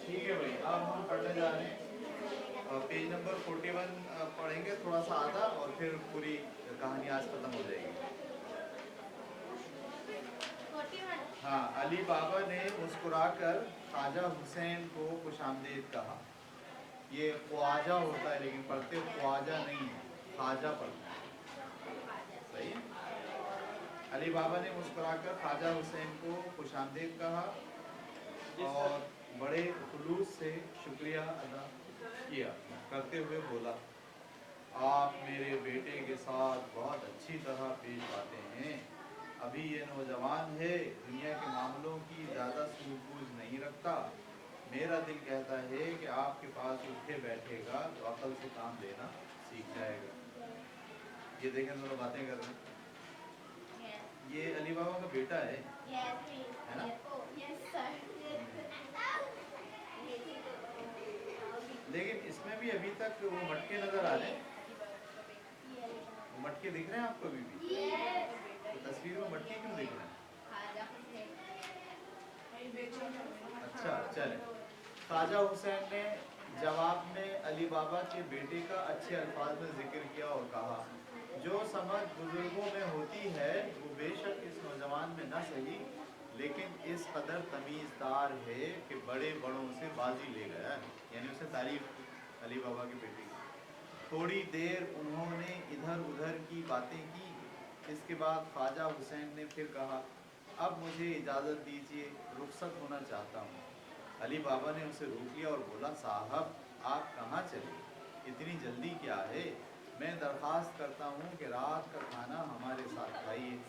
ठीक है भाई, अब हम पढ़ने जा रहे हैं पेज नंबर 41 पढ़ेंगे थोड़ा सा आधा और फिर पूरी कहानी आज खत्म हो जाएगी। हाँ, अली बाबा ने मुस्कुराकर ख्वाजा हुसैन को खुशामदीद कहा। ये ख्वाजा होता है लेकिन पढ़ते ख्वाजा नहीं है, ख्वाजा पढ़ते हैं। सही है। अली बाबा ने मुस्कुराकर ख्वाजा हुसैन को खुशामदीद कहा और बड़े खुलूस से शुक्रिया अदा किया करते हुए बोला, आप मेरे बेटे के साथ बहुत अच्छी तरह पेश आते हैं। अभी ये नौजवान है, दुनिया के मामलों की ज़्यादा सूझबूझ नहीं रखता। मेरा दिल कहता है कि आपके पास उठे बैठेगा तो अकल से काम लेना सीख जाएगा। ये देखें, दोनों बातें कर रहे हैं। ये अली बाबा का बेटा है, है ना? लेकिन इसमें भी अभी तक वो मटके नजर आ रहे हैं। वो मटके दिख रहे हैं आपको अभी भी? तो तस्वीर में मटके क्यों दिख रहे हैं? अच्छा, चले। ख्वाजा हुसैन ने जवाब में अली बाबा के बेटे का अच्छे अल्फाज में जिक्र किया और कहा, जो समझ बुजुर्गों में होती है वो बेशक इस नौजवान में न सही लेकिन इस कदर तमीज़दार है कि बड़े बड़ों से बाजी ले गया है। यानी उसे तारीफ अली बाबा के बेटे की। थोड़ी देर उन्होंने इधर उधर की बातें की। इसके बाद ख्वाजा हुसैन ने फिर कहा, अब मुझे इजाज़त दीजिए, रुखसत होना चाहता हूँ। अली बाबा ने उसे रोक लिया और बोला, साहब आप कहाँ चले, इतनी जल्दी क्या है? मैं दरख्वास्त करता हूँ कि रात का खाना हमारे साथ खाइए।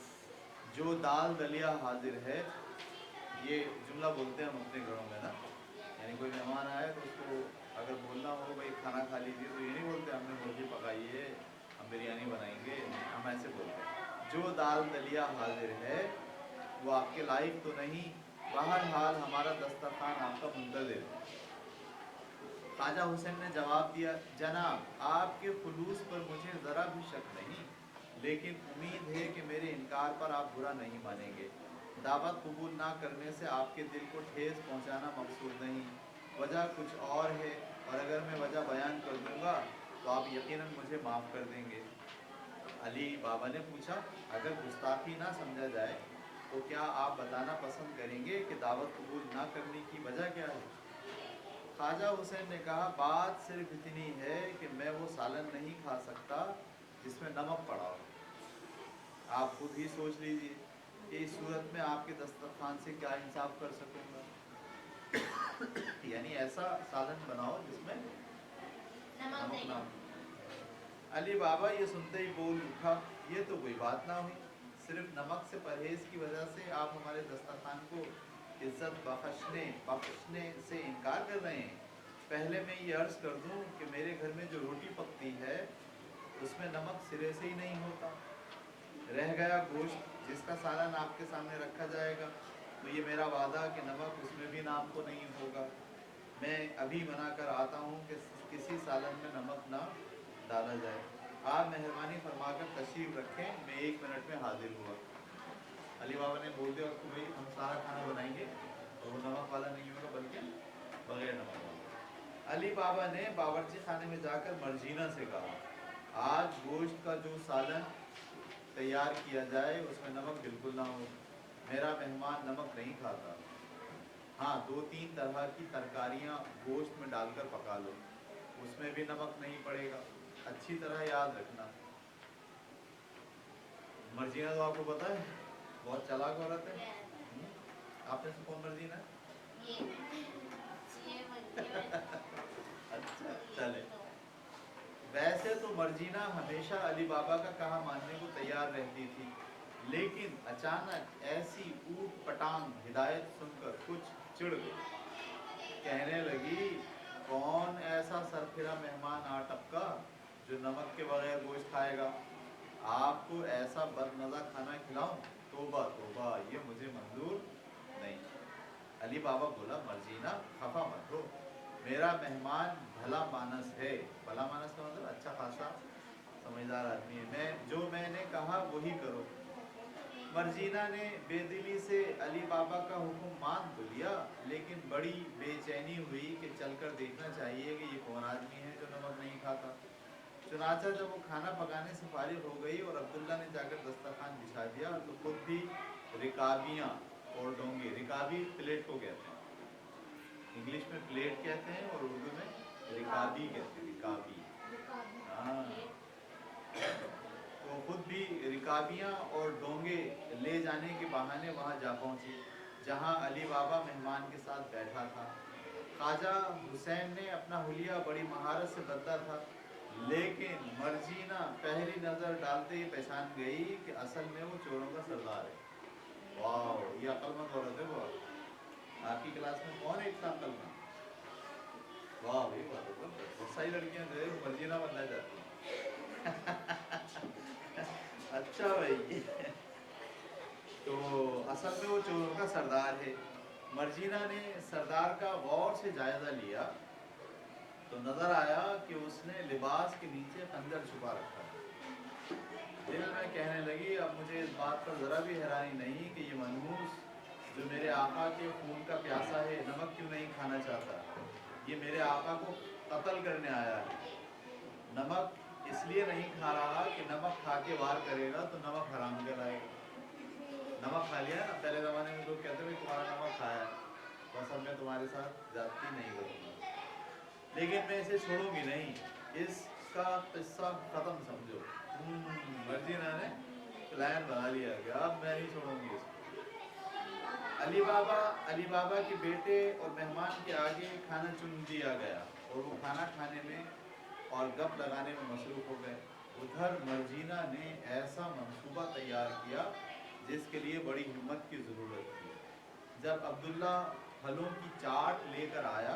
जो दाल दलिया हाजिर है, ये जुमला बोलते हैं हम अपने घरों में ना, यानी कोई मेहमान आए तो उसको अगर बोलना हो भाई खाना खा लीजिए, तो ये नहीं बोलते हमने मुर्गी पकाई है, हम बिरयानी बनाएंगे, हम ऐसे बोलते हैं। जो दाल दलिया हाजिर है वो आपके लायक तो नहीं, बहरहाल हमारा दस्तरखान आपका मुंतज़िर है। ख्वाजा हुसैन ने जवाब दिया, जनाब आपके खुलूस पर मुझे ज़रा भी शक नहीं, लेकिन उम्मीद है कि मेरे इनकार पर आप बुरा नहीं मानेंगे। दावत कबूल ना करने से आपके दिल को ठेस पहुंचाना मकसूद नहीं, वजह कुछ और है, और अगर मैं वजह बयान कर दूंगा तो आप यकीनन मुझे माफ़ कर देंगे। अली बाबा ने पूछा, अगर गुस्ताखी ना समझा जाए तो क्या आप बताना पसंद करेंगे कि दावत कबूल ना करने की वजह क्या है? ख्वाजा हुसैन ने कहा, बात सिर्फ इतनी है कि मैं वो सालन नहीं खा सकता जिसमें नमक पड़ा हो। आप खुद ही सोच लीजिए कि इस सूरत में आपके दस्तरखान से क्या इंसाफ कर सकूंगा। यानी ऐसा सालन बनाओ जिसमें नमक ना हो। अली बाबा ये सुनते ही बोल उठा, ये तो कोई बात ना हुई, सिर्फ नमक से परहेज की वजह से आप हमारे दस्तरखान को इज्जत बख्शने से इनकार कर रहे हैं। पहले मैं ये अर्ज़ कर दूं कि मेरे घर में जो रोटी पकती है उसमें नमक सिरे से ही नहीं होता। रह गया गोश्त जिसका सालन आपके सामने रखा जाएगा, तो ये मेरा वादा कि नमक उसमें भी नाम को नहीं होगा। मैं अभी मना कर आता हूँ कि किसी सालन में नमक ना डाला जाए। आप मेहरबानी फरमाकर तशरीफ़ रखें, मैं 1 मिनट में हाजिर हुआ। अली बाबा ने बोल दिया कि भाई हम सारा खाना बनाएंगे और वो नमक वाला नहीं होगा बल्कि बगैर नमक वाला। अली बाबा ने बावर्ची खाने में जाकर मर्जीना से कहा, आज गोश्त का जो सालन तैयार किया जाए उसमें नमक बिल्कुल ना हो, मेरा मेहमान नमक नहीं खाता। हाँ, 2-3 तरह की तरकारियाँ गोश्त में डालकर पका लो, उसमें भी नमक नहीं पड़ेगा। अच्छी तरह याद रखना। मर्जीना तो आपको पता है, बहुत चालाक औरत है। आपने से कौन मर्जीना है? अच्छा, चले। वैसे तो मर्जीना हमेशा अली बाबा का कहा मानने को तैयार रहती थी, लेकिन अचानक ऐसी ऊट पटांग हिदायत सुनकर कुछ चिढ़ गई। कहने लगी, कौन ऐसा सरफिरा मेहमान आ टपका जो नमक के बगैर गोश्त खाएगा? आपको ऐसा बदमज़ा खाना खिलाऊं? तोबा तोबा, ये मुझे मंजूर नहीं। अली बाबा बोला, मर्जीना खफा मत हो, मेरा मेहमान भला मानस है। भला मानस का मतलब अच्छा खासा समझदार आदमी है। जो मैंने कहा वही करो। मर्जीना ने बेदिली से अली बाबा का हुक्म मान तो लिया, लेकिन बड़ी बेचैनी हुई कि चलकर देखना चाहिए कि ये कौन आदमी है जो नमक नहीं खाता। चुनाचा जब वो खाना पकाने से फारिग हो गई और अब्दुल्ला ने जाकर दस्तरखान बिछा दिया तो खुद भी रिकाबियाँ और डोंगे, रिकाबी प्लेट को कहते हैं, इंग्लिश में प्लेट कहते हैं और उर्दू में रिकाबी कहते हैं, रिकाबी। हाँ, तो खुद भी रिकाबियाँ और डोंगे ले जाने के बहाने वहाँ जा पहुँची जहाँ अली बाबा मेहमान के साथ बैठा था। ख्वाजा हुसैन ने अपना हुलिया बड़ी महारत से बदला था, लेकिन मर्जीना पहली नज़र डालते ही पहचान गई कि असल में वो चोरों का सरदार है। वाह, ये अक्लमंद औरत है वो। आपकी क्लास में कौन एक था अक्लमंद? वाह भाई वाह, बहुत सारी लड़कियां जो है मर्जीना बनना चाहती हैं। अच्छा भाई। तो असल में वो चोरों का सरदार है। मर्जीना ने सरदार का गौर से जायजा लिया तो नजर आया कि उसने लिबास के नीचे खंजर छुपा रखा है। दिल में कहने लगी, अब मुझे इस बात पर ज़रा भी हैरानी नहीं कि ये मनहूस जो मेरे आका के खून का प्यासा है नमक क्यों नहीं खाना चाहता। ये मेरे आका को कत्ल करने आया है। नमक इसलिए नहीं खा रहा कि नमक खा के वार करेगा तो नमक हराम कहलाएगा। नमक खा लिया ना, पहले ज़माने में लोग कहते थे तुम्हारा नमक खाया है, बस अब मैं तुम्हारे साथ जाती नहीं करूँगा, लेकिन मैं इसे छोड़ूंगी नहीं, इसका किस्सा ख़त्म समझो। मर्जीना ने प्लान बना लिया कि अब मैं नहीं छोड़ूंगी इसको। अली बाबा के बेटे और मेहमान के आगे खाना चुन दिया गया और वो खाना खाने में और गप लगाने में मसरूफ़ हो गए। उधर मर्जीना ने ऐसा मंसूबा तैयार किया जिसके लिए बड़ी हिम्मत की ज़रूरत थी। जब अब्दुल्ला फलों की चाट लेकर आया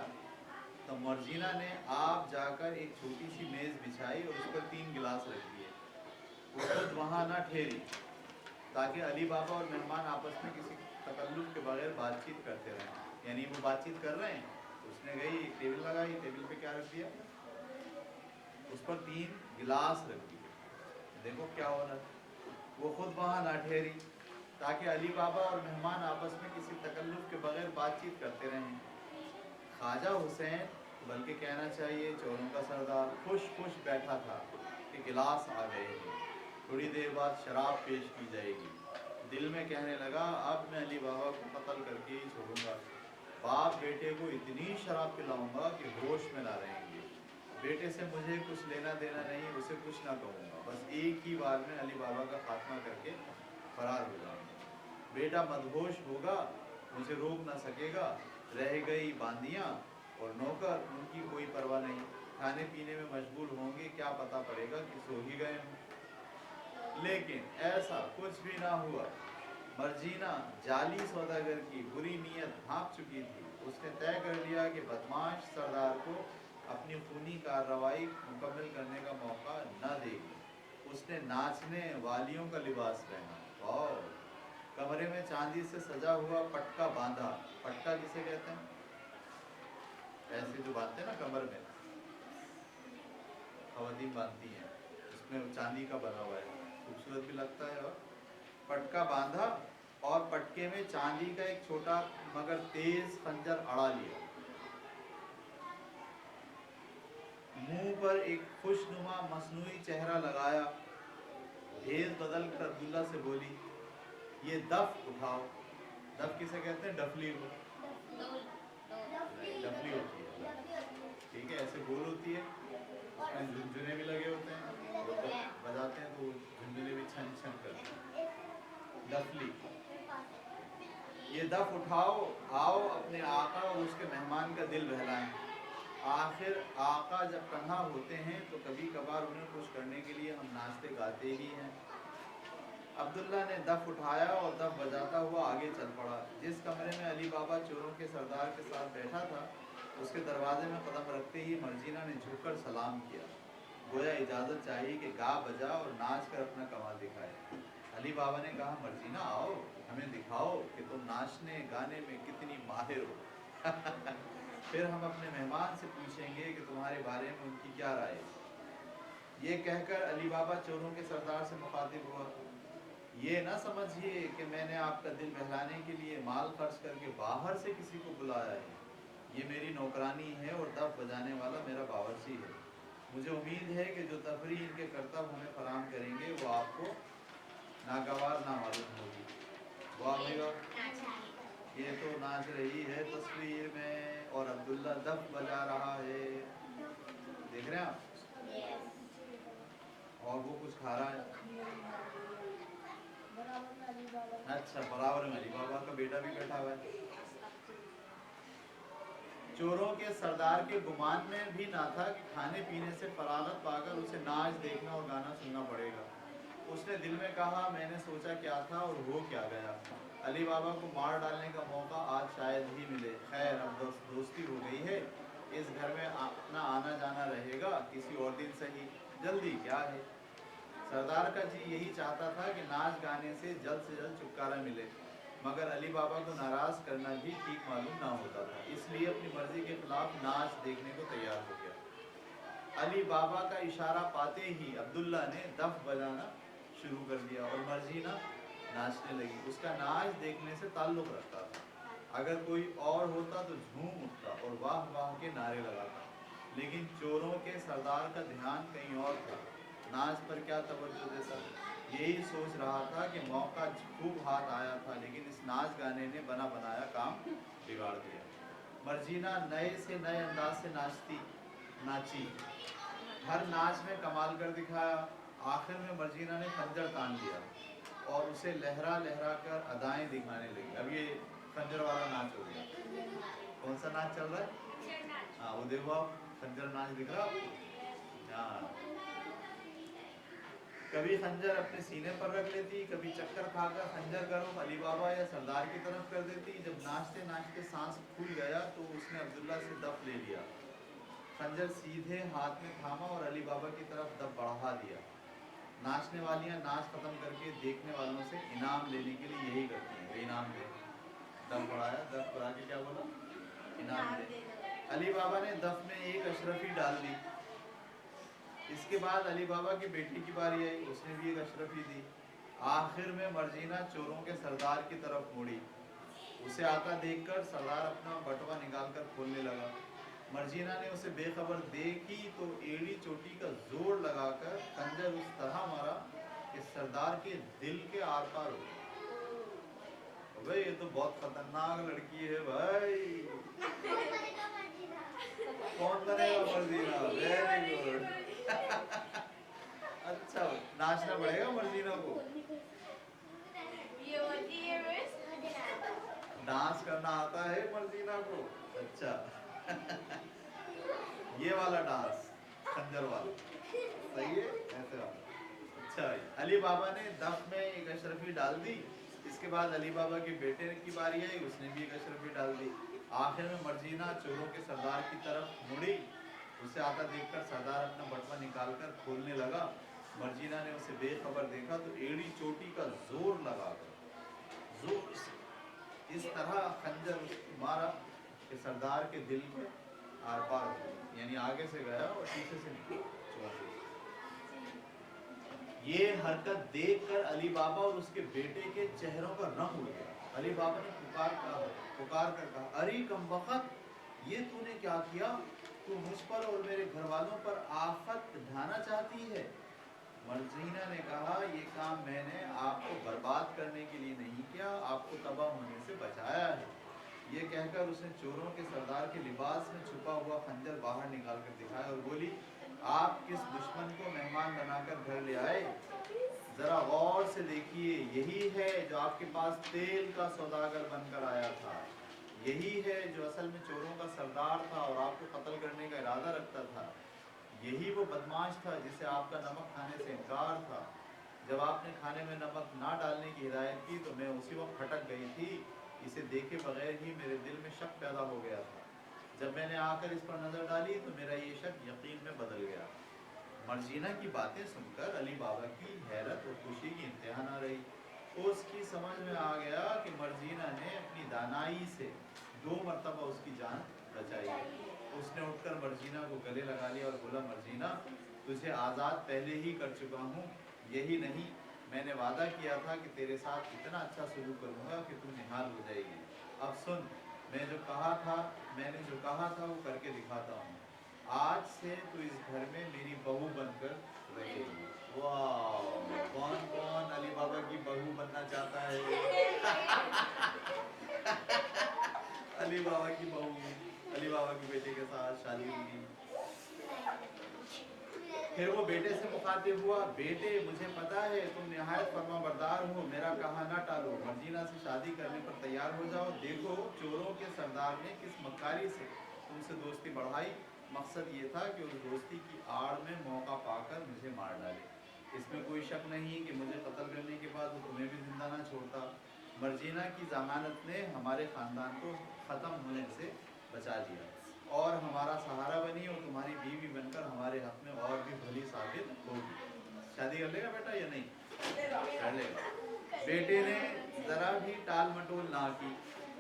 तो मर्जीना ने आप जाकर एक छोटी सी मेज़ बिछाई और उस पर 3 गिलास रख दिए। वो खुद वहाँ ना ठहरी ताकि अली बाबा और मेहमान आपस में किसी तकल्लुफ़ के बगैर बातचीत करते रहें। यानी वो बातचीत कर रहे हैं तो उसने गई टेबल लगाई, टेबल पे क्या रख दिया, उस पर 3 गिलास रख दिए। देखो क्या हो रहा है, वो खुद वहाँ ना ठहरी ताकि अली बाबा और मेहमान आपस में किसी तकल्लुफ़ के बगैर बातचीत करते रहें। ख्वाजा हुसैन, बल्कि कहना चाहिए चोरों का सरदार, खुश खुश बैठा था कि गिलास आ गए हैं, थोड़ी देर बाद शराब पेश की जाएगी। दिल में कहने लगा, अब मैं अली बाबा को कत्ल करके ही छोड़ूंगा। बाप बेटे को इतनी शराब पिलाऊंगा कि होश में ना रहेंगे। बेटे से मुझे कुछ लेना देना नहीं, उसे कुछ ना कहूँगा, बस एक ही बार में अली बाबा का खात्मा करके फरार हो जाऊँगा। बेटा मदहोश होगा, मुझे रोक ना सकेगा, रह गई बांदियाँ और नौकर, उनकी कोई परवाह नहीं, खाने पीने में मशगूल होंगे, क्या पता पड़ेगा कि सो ही गए हों। लेकिन ऐसा कुछ भी ना हुआ। मर्जीना जाली सौदागर की बुरी नीयत भांप चुकी थी। उसने तय कर लिया कि बदमाश सरदार को अपनी खूनी कार्रवाई मुकम्मल करने का मौका न देगी। उसने नाचने वालियों का लिबास पहना और कमरे में चांदी से सजा हुआ पटका बांधा। पटका किसे कहते हैं? ऐसे जो बांधते हैं ना कमर में, खवातीन बांधती हैं, इसमें चांदी का बना हुआ है, खूबसूरत भी लगता है। और पटका बांधा और पटके में चांदी का एक छोटा मगर तेज खंजर अड़ा लिया। मुंह पर एक खुशनुमा मसनूई चेहरा लगाया। भेस बदल कर अब्दुल्ला से बोली, ये दफ उठाओ। दफ किसे कहते हैं? डफली को। डफली होती है, ठीक है, ऐसे गोल होती है, उसमें झुनझुने भी लगे होते हैं, वो जब बजाते हैं तो झुनझुने भी छन छन करते हैं। डफली। ये दफ उठाओ, आओ अपने आका और उसके मेहमान का दिल बहलाएं। आखिर आका जब तन्हा होते हैं तो कभी कभार उन्हें खुश करने के लिए हम नाचते गाते ही हैं। अब्दुल्ला ने दफ उठाया और दफ बजाता हुआ आगे चल पड़ा। जिस कमरे में अली बाबा चोरों के सरदार के साथ बैठा था, उसके दरवाजे में कदम रखते ही मर्जीना ने झुककर सलाम किया, गोया इजाज़त चाहिए कि गा बजा और नाच कर अपना कमाल दिखाए। अली बाबा ने कहा, मर्जीना आओ, हमें दिखाओ कि तुम नाचने गाने में कितनी माहिर हो। फिर हम अपने मेहमान से पूछेंगे कि तुम्हारे बारे में उनकी क्या राय है। ये कहकर अली बाबा चोरों के सरदार से मुखातिब हुआ, ये ना समझिए कि मैंने आपका दिल बहलाने के लिए माल खर्च करके बाहर से किसी को बुलाया है। ये मेरी नौकरानी है और दफ बजाने वाला मेरा बावर्ची है। मुझे उम्मीद है कि जो तफरीह इनके करतब हमें फराहम करेंगे वो आपको नागवार ना मालूम होगी। वाह भाई वाह, ये तो नाच रही है तस्वीर में और अब्दुल्ला दफ बजा रहा है, देख रहे हैं आप? और वो कुछ खा रहा है। अच्छा, बराबर में अली बाबा का बेटा भी बैठा हुआ है। चोरों के सरदार के गुमान में भी ना था कि खाने पीने से फरागत पाकर उसे नाच देखना और गाना सुनना पड़ेगा। उसने दिल में कहा, मैंने सोचा क्या था और हो क्या गया। अली बाबा को मार डालने का मौका आज शायद ही मिले। खैर, अब दोस्ती हो गई है, इस घर में अपना आना जाना रहेगा, किसी और दिन सही, जल्दी क्या है। सरदार का जी यही चाहता था कि नाच गाने से जल्द छुटकारा मिले, मगर अली बाबा को नाराज़ करना भी ठीक मालूम ना होता था, इसलिए अपनी मर्जी के खिलाफ नाच देखने को तैयार हो गया। अली बाबा का इशारा पाते ही अब्दुल्ला ने दफ बजाना शुरू कर दिया और मर्जीना नाचने लगी। उसका नाच देखने से ताल्लुक़ रखता था, अगर कोई और होता तो झूम उठता और वाह वाह के नारे लगाता, लेकिन चोरों के सरदार का ध्यान कहीं और था, नाच पर क्या तवज्जो देता। यही सोच रहा था कि मौका खूब हाथ आया था, लेकिन इस नाच गाने ने बना बनाया काम बिगाड़ दिया। मर्जीना नए से नए अंदाज से नाची, हर नाच में कमाल कर दिखाया। आखिर में मर्जीना ने खंजर तान लिया और उसे लहरा लहरा कर अदाएं दिखाने लगी। अब ये खंजर वाला नाच हो गया। कौन सा नाच चल रहा है? हाँ, वो देखो आप, खंजर नाच दिख रहा आपको? हाँ, कभी खंजर अपने सीने पर रख लेती, कभी चक्कर खाकर खंजर का रुख अली बाबा या सरदार की तरफ कर देती। जब नाचते नाचते सांस फूल गया तो उसने अब्दुल्ला से दफ ले लिया, खंजर सीधे हाथ में थामा और अली बाबा की तरफ दफ बढ़ा दिया। नाचने वालियां नाच खत्म करके देखने वालों से इनाम लेने के लिए यही करती हैं, इनाम दे। दफ बढ़ाया, दफ बढ़ा के क्या बोला? इनाम दे। अली बाबा ने दफ में एक अशरफी डाल दी। इसके बाद अली बाबा के बेटे की बारी आई, उसने भी एक अशरफी दी। आखिर में मर्जीना चोरों के सरदार की तरफ मुड़ी। उसे आता देखकर सरदार अपना बटुआ निकालकर खोलने लगा। मर्जीना ने उसे बेखबर देखी तो एड़ी चोटी का जोर लगाकर खंजर उस तरह मारा कि सरदार के दिल के आर पार हो गया। भाई, ये तो बहुत खतरनाक लड़की है भाई। कौन बनेगा मर्जीना? Very good. अच्छा, नाचना पड़ेगा मर्जीना को, डांस करना आता है मर्जीना को। अच्छा ये वाला डांस, खंजर वाला, सही है, ऐसे वाला। अच्छा, अली बाबा ने दफ में एक अशरफी डाल दी। इसके बाद अली बाबा के बेटे की बारी आई, उसने भी एक अशरफी डाल दी। आखिर में मर्जीना चोरों के सरदार की तरफ मुड़ी। उसे आता देखकर सरदार अपना बटुआ निकालकर खोलने लगा। मर्जीना ने उसे बेखबर देखा तो एड़ी चोटी का जोर लगाकर जोर से इस तरह खंजर उसको मारा कि सरदार के दिल के आर पार हो गया, यानी आगे से गया और पीछे से निकला। ये हरकत देखकर अली बाबा और उसके बेटे के चेहरों का रंग उड़ गया। अली बाबा ने पुकार कर कहा, अरे कमबख्त, ये तूने क्या किया? तू मुझ पर और मेरे घर वालों पर आफत ढाना चाहती है। मर्जीना ने कहा, ये काम मैंने आपको बर्बाद करने के लिए नहीं किया, आपको तबाह होने से बचाया है। ये कहकर उसने चोरों के सरदार के लिबास में छुपा हुआ खंजर बाहर निकाल कर दिखाया और बोली, आप किस दुश्मन को मेहमान बनाकर घर ले आए? जरा गौर से देखिए, यही है जो आपके पास तेल का सौदागर बनकर आया था, यही है जो असल में चोरों का सरदार था और आपको कत्ल करने का इरादा रखता था। यही वो बदमाश था जिसे आपका नमक खाने से इनकार था। जब आपने खाने में नमक ना डालने की हिदायत की तो मैं उसी वक्त खटक गई थी। इसे देखे बगैर ही मेरे दिल में शक पैदा हो गया था। जब मैंने आकर इस पर नज़र डाली तो मेरा ये शक यकीन में बदल गया। मर्जीना की बातें सुनकर अली बाबा की हैरत और खुशी की इंतहा न रही। उसकी समझ में आ गया कि मर्जीना ने अपनी दानाई से 2 मरतबा उसकी जान बचाई है। उसने उठकर मर्जीना को गले लगा लिया और बोला, मर्जीना, तुझे आज़ाद पहले ही कर चुका हूँ, यही नहीं, मैंने वादा किया था कि तेरे साथ इतना अच्छा सलूक करूँगा कि तू निहाल हो जाएगी। अब सुन, मैंने जो कहा था वो करके दिखाता हूँ। आज से तो इस घर में मेरी बहू बनकर रहेगी। वाह, कौन कौन अली बाबा की बहू बनना चाहता है? अली बाबा की बहू अली बाबा के बेटे के साथ शादी होगी। फिर वो बेटे से मुखातिब हुआ, बेटे मुझे पता है तुम निहायत फरमाबरदार हो, मेरा कहा ना टालो, मर्जीना से शादी करने पर तैयार हो जाओ। देखो चोरों के सरदार ने किस मक्कारी से तुमसे दोस्ती बढ़ाई। मकसद ये था कि उस दोस्ती की आड़ में मौका पाकर मुझे मार डाले। इसमें कोई शक नहीं कि मुझे कत्ल करने के बाद वो तुम्हें भी जिंदा ना छोड़ता। मर्जीना की जमानत ने हमारे ख़ानदान को ख़त्म होने से बचा लिया और हमारा सहारा बनी और तुम्हारी बीवी बनकर हमारे हक में और भी भली साबित होगी। शादी कर लेगा बेटा या नहीं? कर लेगा। बेटे ने ज़रा भी टाल मटोल ना की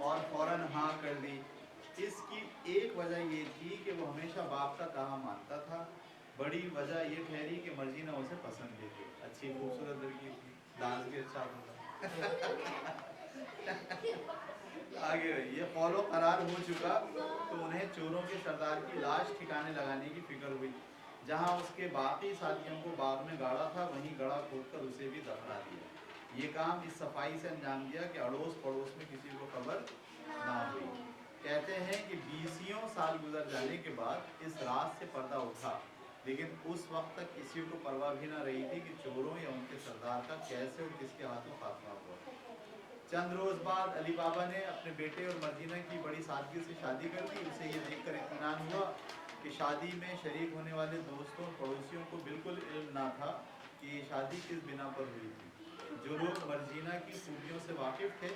और फौरन हाँ कर दी। इसकी एक वजह ये थी कि वो हमेशा बाप का कहा मानता था। बड़ी वजह ये ठहरी कि मर्जीना उसे पसंद भी थी, अच्छी खूबसूरत लड़की थी, डांस भी अच्छा होता। आगे ये फॉलो करार हो चुका तो उन्हें चोरों के सरदार की लाश ठिकाने लगाने की फिक्र हुई। जहां उसके बाकी साथियों को बाग में गाड़ा था वहीं गड़ा खोदकर उसे भी दफना दिया। ये काम इस सफाई से अंजाम दिया कि अड़ोस पड़ोस में किसी को खबर ना हुई। कहते हैं कि 20 साल गुजर जाने के बाद इस रात से पर्दा उठा, लेकिन उस वक्त तक किसी को परवाह भी ना रही थी कि चोरों या उनके सरदार का कैसे और किसके हाथों खात्मा हुआ। चंद रोज बाद अली बाबा ने अपने बेटे और मर्जीना की बड़ी सादगी से शादी कर दी। उसे ये देखकर इत्मीनान हुआ कि शादी में शरीक होने वाले दोस्तों और पड़ोसियों को बिल्कुल इल्म ना था कि ये शादी किस बिना पर हुई थी। जो लोग मर्जीना की खूबियों से वाकिफ थे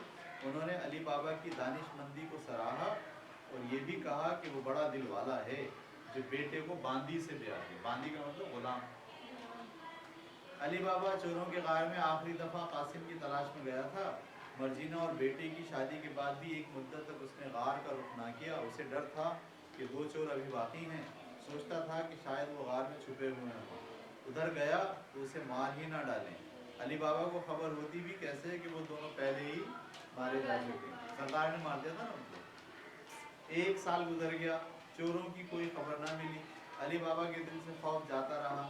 उन्होंने अली बाबा की दानिशमंदी को सराहा और ये भी कहा कि वो बड़ा दिल वाला है जो बेटे को बांदी से ब्याह दे। बांदी का मतलब गुलाम। अली बाबा चोरों के गार में आखिरी दफ़ा कासिम की तलाश में गया था। मर्जीना और बेटे की शादी के बाद भी एक मुद्दत तक उसने गार का रुख ना किया। उसे डर था कि 2 चोर अभी बाकी हैं। सोचता था कि शायद वो गार में छुपे हुए हैं, उधर गया तो उसे मार ही ना डालें। अली बाबा को खबर होती भी कैसे कि वो दोनों पहले ही मारे जा चुके। सरदार ने मार दिया था ना उनको। 1 साल गुजर गया, चोरों की कोई खबर ना मिली। अली बाबा के दिल से खौफ जाता रहा।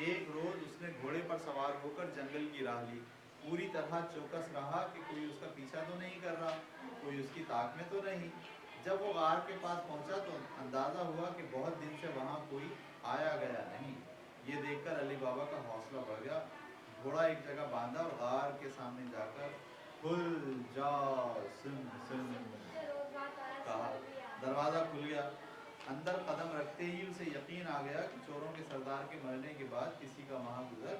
एक रोज उसने घोड़े पर सवार होकर जंगल की राह ली। पूरी तरह चौकस रहा कि कोई उसका पीछा तो नहीं कर रहा, कोई उसकी ताक में तो नहीं। जब वो गार के पास पहुंचा तो अंदाजा हुआ कि बहुत दिन से वहां कोई आया गया नहीं। ये देखकर अली बाबा का हौसला बढ़ गया। घोड़ा एक जगह बांधा और गार के सामने जाकर खुल जा सुन सुन कहा। दरवाज़ा खुल गया। अंदर कदम रखते ही उसे यकीन आ गया कि चोरों के सरदार के मरने के बाद किसी का वहाँ गुजर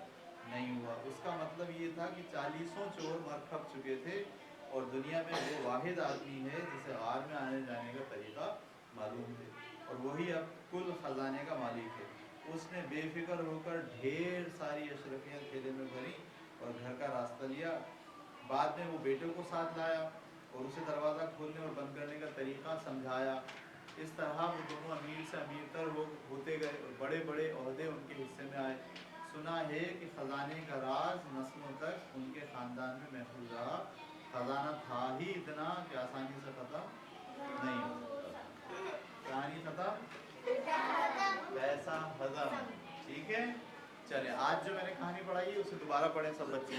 नहीं हुआ। उसका मतलब ये था कि 40 चोर मर खप चुके थे और दुनिया में वो वाहिद आदमी है जिसे गार में आने जाने का तरीका मालूम है और वही अब कुल खजाने का मालिक है। उसने बेफिक्र होकर ढेर सारी अशरफियाँ थैले में भरी और घर का रास्ता लिया। बाद में वो बेटे को साथ लाया और उसे दरवाज़ा खोलने और बंद करने का तरीका समझाया। इस तरह वो दोनों अमीर से अमीरतर होते गए और बड़े बड़े ओहदे उनके हिस्से में आए। सुना है कि ख़जाने का राज नस्लों तक उनके ख़ानदान में महफूज रहा। ख़जाना था ही इतना कि आसानी से ख़त्म नहीं हो सकता। कहानी ख़त्म, पैसा हज़म। ठीक है, चले आज जो मैंने कहानी पढ़ाई है उसे दोबारा पढ़ें सब बच्चे।